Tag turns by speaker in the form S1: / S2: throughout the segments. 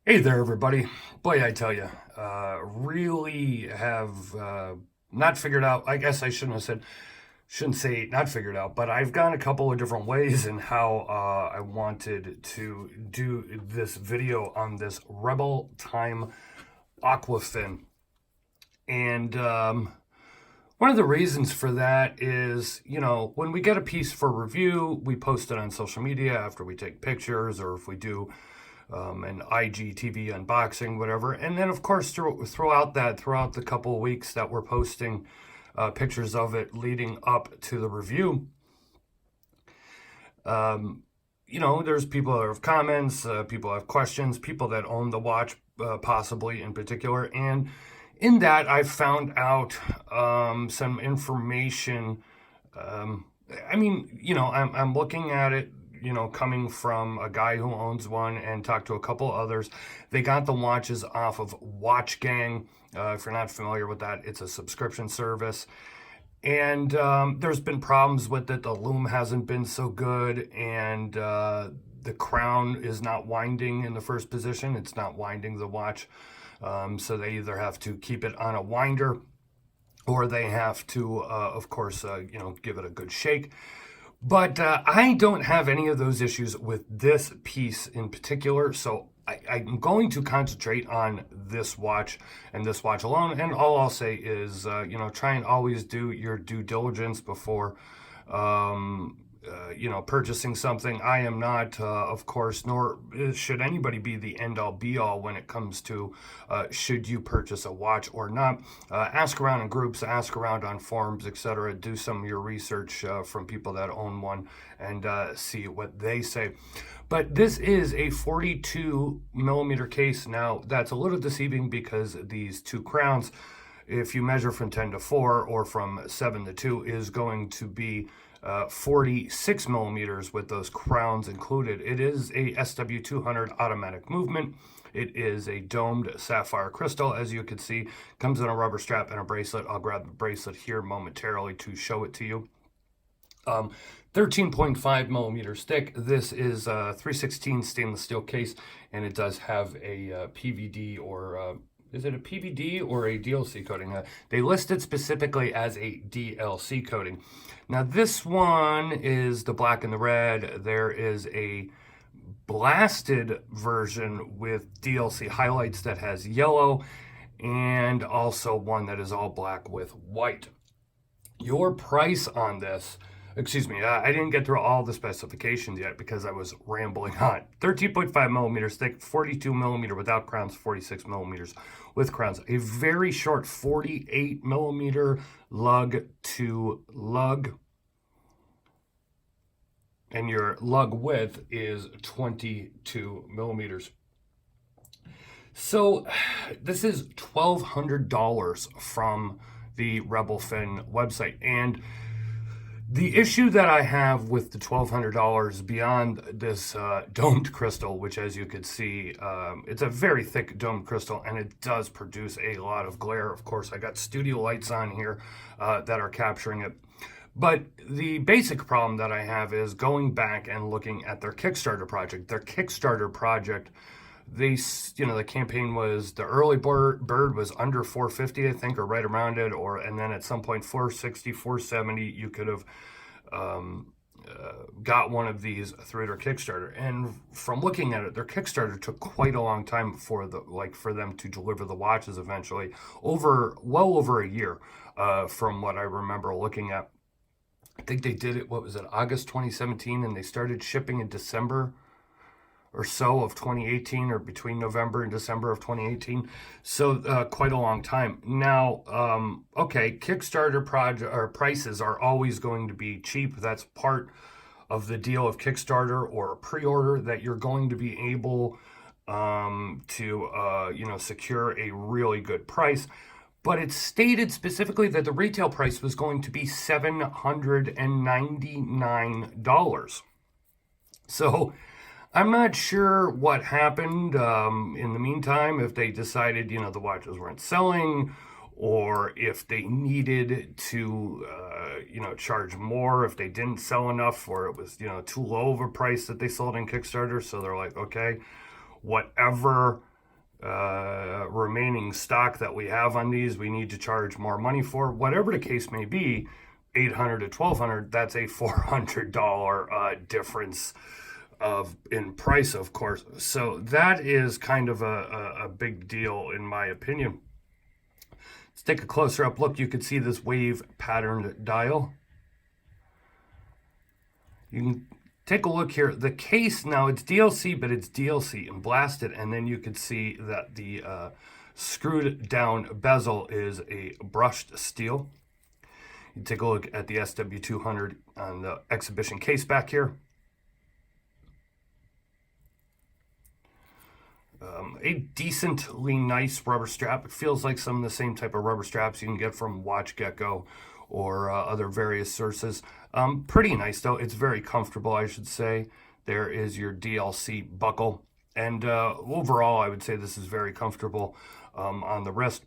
S1: Hey there, everybody. Boy, I tell you, really have not figured out. I guess I shouldn't say not figured out, but I've gone a couple of different ways in how I wanted to do this video on this Rebel Time Aquafin. And one of the reasons for that is, when we get a piece for review, we post it on social media after we take pictures, or if we do an IGTV unboxing, whatever. And then, of course, throughout the couple of weeks that we're posting pictures of it leading up to the review, there's people that have comments, people have questions, people that own the watch, possibly in particular. And in that, I've found out some information. I'm looking at it, coming from a guy who owns one and talked to a couple others. They got the watches off of Watch Gang. If you're not familiar with that, it's a subscription service. And there's been problems with it. The loom hasn't been so good, and the crown is not winding in the first position. It's not winding the watch. So they either have to keep it on a winder, or they have to, of course, give it a good shake. But I don't have any of those issues with this piece in particular, so I'm going to concentrate on this watch and this watch alone. And all I'll say is, try and always do your due diligence before, purchasing something. I am not, of course, nor should anybody be the end-all be-all when it comes to should you purchase a watch or not. Ask around in groups, ask around on forums, etc. Do some of your research from people that own one and see what they say. But this is a 42 millimeter case. Now, that's a little deceiving because these two crowns, if you measure from 10 to 4 or from 7 to 2, is going to be 46 millimeters with those crowns included. It is a SW200 automatic movement. It is a domed sapphire crystal, as you can see. Comes in a rubber strap and a bracelet. I'll grab the bracelet here momentarily to show it to you. 13.5 millimeters thick. This is a 316 stainless steel case, and it does have a PVD or is it a PVD or a DLC coating? They list it specifically as a DLC coating. Now this one is the black and the red. There is a blasted version with DLC highlights that has yellow, and also one that is all black with white. Your price on this, excuse me, I didn't get through all the specifications yet because I was rambling on. 13.5 millimeters thick, 42 millimeter without crowns, 46 millimeters with crowns. A very short 48 millimeter lug to lug. And your lug width is 22 millimeters. So this is $1,200 from the Rebel Fin website. And the issue that I have with the $1,200 beyond this domed crystal, which as you could see, it's a very thick domed crystal and it does produce a lot of glare. Of course, I got studio lights on here that are capturing it. But the basic problem that I have is going back and looking at their Kickstarter project. Their Kickstarter project, the campaign was, the early bird was under 450, I think, or right around it, and then at some point 460, 470, you could have got one of these through their Kickstarter. And from looking at it, their Kickstarter took quite a long time for them to deliver the watches eventually, well over a year, from what I remember looking at. I think they did it, August 2017, and they started shipping in December or so of 2018, or between November and December of 2018. So quite a long time. Now, okay, Kickstarter prices are always going to be cheap. That's part of the deal of Kickstarter or a pre-order, that you're going to be able to secure a really good price. But it stated specifically that the retail price was going to be $799. So I'm not sure what happened in the meantime, if they decided, the watches weren't selling, or if they needed to, charge more if they didn't sell enough, or it was, too low of a price that they sold in Kickstarter. So they're like, okay, whatever. remaining stock that we have on these, we need to charge more money for. Whatever the case may be, $800 to $1,200, that's a $400 difference in price, of course. So that is kind of a big deal in my opinion. Let's take a closer up look. You can see this wave patterned dial. You can take a look here. The case now, it's DLC, but it's DLC and blasted, and then you can see that the screwed down bezel is a brushed steel. You take a look at the SW200 on the exhibition case back here. A decently nice rubber strap. It feels like some of the same type of rubber straps you can get from WatchGecko or other various sources. Pretty nice though. It's very comfortable, I should say. There is your DLC buckle. And overall, I would say this is very comfortable on the wrist.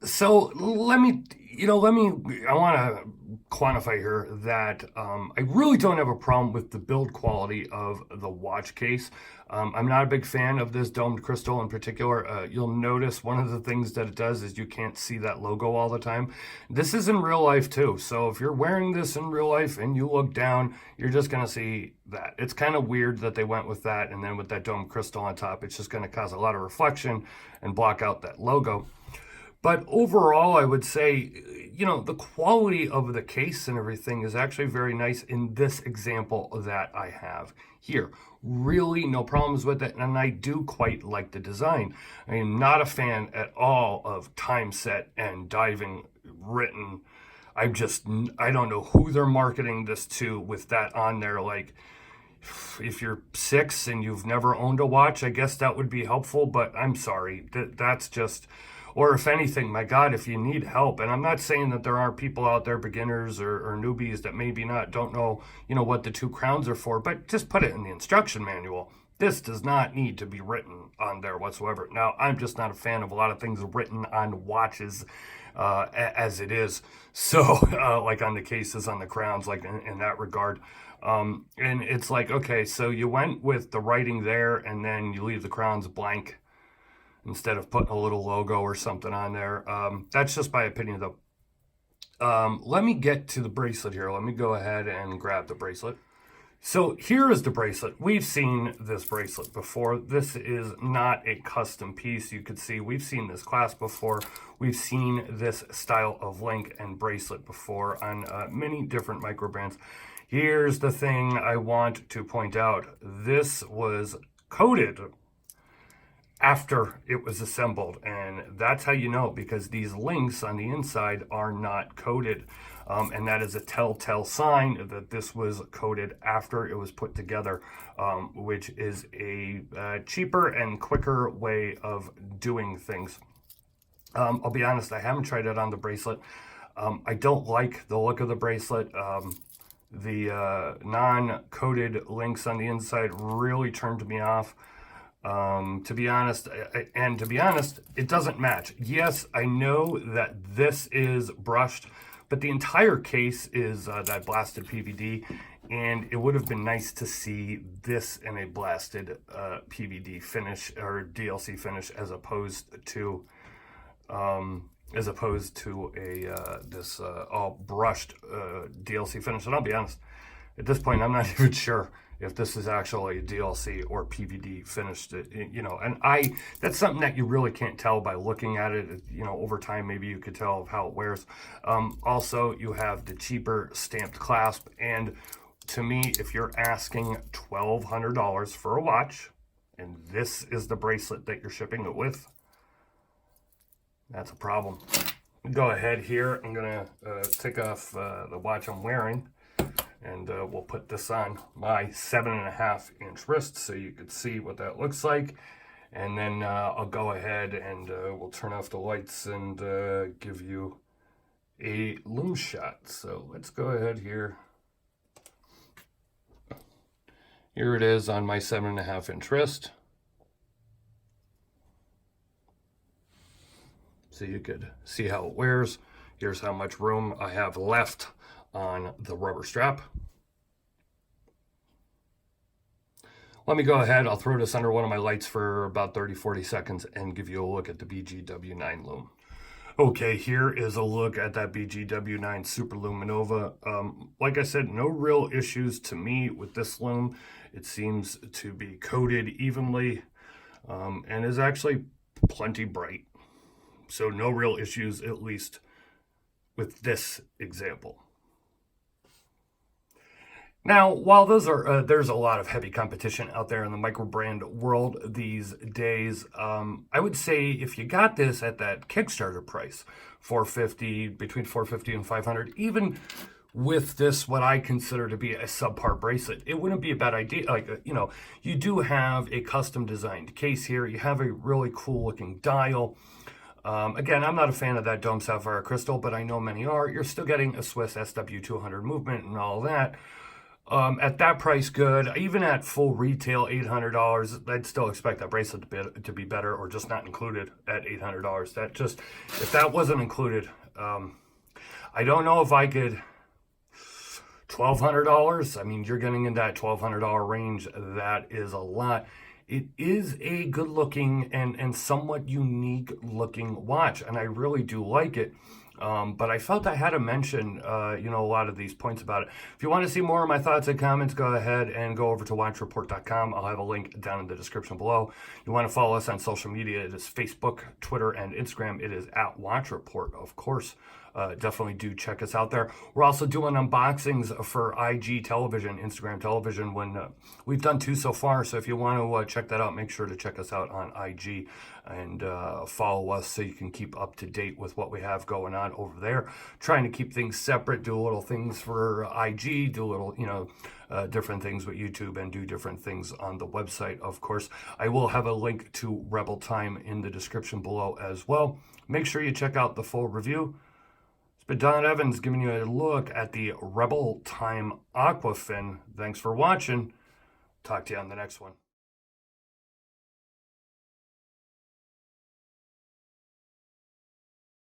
S1: So let me, I want to quantify here that I really don't have a problem with the build quality of the watch case. I'm not a big fan of this domed crystal in particular. You'll notice one of the things that it does is you can't see that logo all the time. This is in real life too. So if you're wearing this in real life and you look down, you're just going to see that. It's kind of weird that they went with that, and then with that domed crystal on top, it's just going to cause a lot of reflection and block out that logo. But overall, I would say, the quality of the case and everything is actually very nice in this example that I have here. Really no problems with it, and I do quite like the design. I am not a fan at all of time set and diving written. I don't know who they're marketing this to with that on there. Like, if you're 6 and you've never owned a watch, I guess that would be helpful, but I'm sorry. That's just... Or if anything, my God, if you need help, and I'm not saying that there aren't people out there, beginners or newbies that maybe don't know, what the 2 crowns are for, but just put it in the instruction manual. This does not need to be written on there whatsoever. Now, I'm just not a fan of a lot of things written on watches as it is. So, like on the cases, on the crowns, like in that regard. And it's like, okay, so you went with the writing there, and then you leave the crowns blank instead of putting a little logo or something on there. That's just my opinion, though. Let me get to the bracelet here. Let me go ahead and grab the bracelet. So here is the bracelet. We've seen this bracelet before. This is not a custom piece. You could see we've seen this clasp before. We've seen this style of link and bracelet before on many different micro brands. Here's the thing I want to point out. This was coated after it was assembled, and that's how you know, because these links on the inside are not coated, and that is a telltale sign that this was coated after it was put together, which is a cheaper and quicker way of doing things. I'll be honest, I haven't tried it on the bracelet. I don't like the look of the bracelet. The non-coated links on the inside really turned me off. To be honest, it doesn't match. Yes, I know that this is brushed, but the entire case is that blasted PVD, and it would have been nice to see this in a blasted PVD finish or DLC finish, as opposed to this all brushed DLC finish. And I'll be honest, at this point, I'm not even sure if this is actually a DLC or PVD finished, and that's something that you really can't tell by looking at it. Over time, maybe you could tell how it wears. Also, you have the cheaper stamped clasp, and to me, if you're asking $1,200 for a watch, and this is the bracelet that you're shipping it with, that's a problem. Go ahead here. I'm gonna take off the watch I'm wearing, and we'll put this on my 7.5 inch wrist so you can see what that looks like. And then I'll go ahead and we'll turn off the lights and give you a loom shot. So let's go ahead here. Here it is on my 7.5 inch wrist. So you could see how it wears. Here's how much room I have left on the rubber strap. Let me go ahead. I'll throw this under one of my lights for about 30-40 seconds and give you a look at the Gw9 Loom. Okay, here is a look at that Gw9 Super-Luminova. Like I said, no real issues to me with this loom. It seems to be coated evenly and is actually plenty bright. So no real issues, at least with this example. Now, while those are there's a lot of heavy competition out there in the micro brand world these days, I would say if you got this at that Kickstarter price, $450, between $450 and $500, even with this, what I consider to be a subpar bracelet, it wouldn't be a bad idea. Like, you do have a custom designed case here. You have a really cool looking dial. Again, I'm not a fan of that dome sapphire crystal, but I know many are. You're still getting a Swiss SW200 movement and all that. At that price, good. Even at full retail, $800, I'd still expect that bracelet to be better, or just not included at $800. That just, if that wasn't included, I don't know if I could. $1,200. I mean, you're getting in that $1,200 range. That is a lot. It is a good looking and somewhat unique looking watch, and I really do like it. But I felt I had to mention, a lot of these points about it. If you want to see more of my thoughts and comments, go ahead and go over to watchreport.com. I'll have a link down in the description below. You want to follow us on social media. It is Facebook, Twitter, and Instagram. It is at Watch Report, of course. Definitely do check us out there. We're also doing unboxings for IG television, Instagram television, when we've done 2 so far. So if you want to check that out, make sure to check us out on IG and follow us so you can keep up to date with what we have going on over there. Trying to keep things separate, do little things for IG, do little, different things with YouTube, and do different things on the website, of course. I will have a link to Rebel Time in the description below as well. Make sure you check out the full review. But Don Evans giving you a look at the Rebel Time Aquafin. Thanks for watching. Talk to you on the next one.